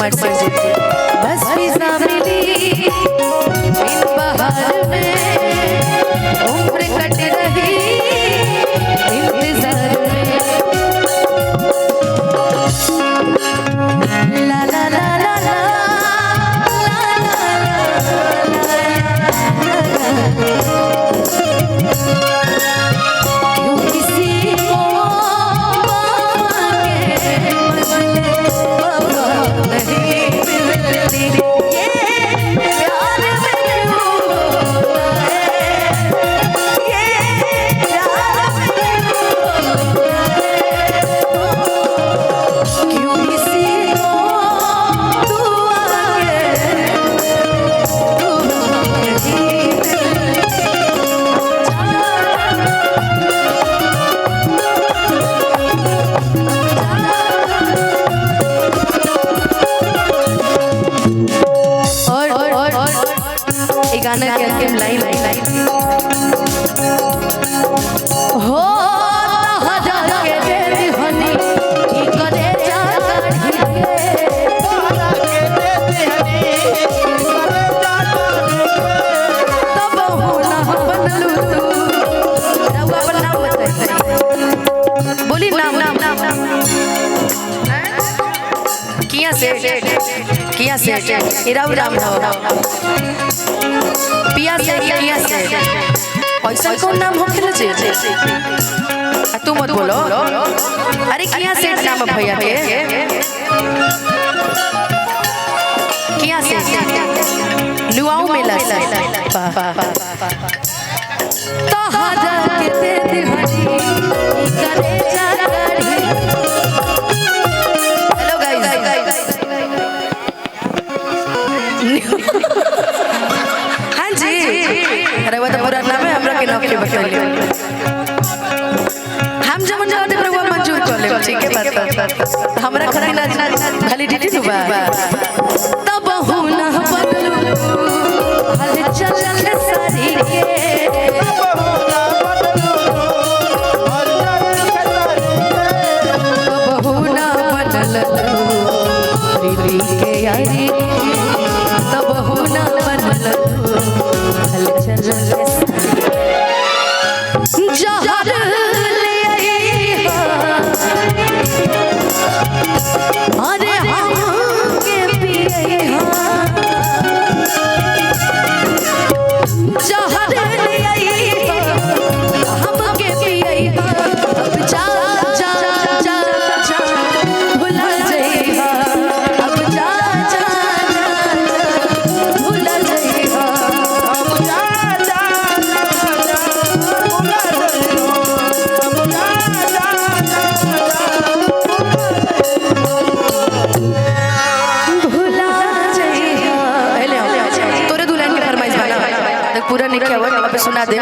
कुमार सिंह जी। बस फिजा मिली इन बहार में उम्र कट रही इंतजार में। ला ला ला ला ला क्यों किसी को नहीं मिलती ये प्यार में क्यों होता है, ये प्यार में क्यों होता है, क्यों किसी को तू आके तू नहीं गाना के अंतिम लाइन हो हजार के दे दिहनी की करे जा काढ़ी तब हो ना बनलू तू रउआ पर नाम बताई बोली नाम किया से इराउ राम हो पिया से किया से ऐसा कौन नाम हो खेल जे तू मत बोलो अरे किया से नाम भैया के किया से लुआऊ मेला से तो हजार के दे दिहनी करे जा गाड़ी। हेलो गाइस हाँ जी अरे वो तो पूरा नाम है हमरा के नौकरी बकैली हम जमन जाने पर वो मंजूर कर ले ठीक है बात हमरा खरी ना वैलिडिटी दुबा तब हो ना बदलू हल चल सारी के तब हो ना बदलू दिल के यारी तब हो ना बदलू हल चल जहर ले आई अरे हम के पिए जहर ले आई हम के पिए अब जा जा जा जा भुला जाइहा अब जा जा भुला जाइहा अब जा जा पूरा नहीं किया हुआ सुना दे।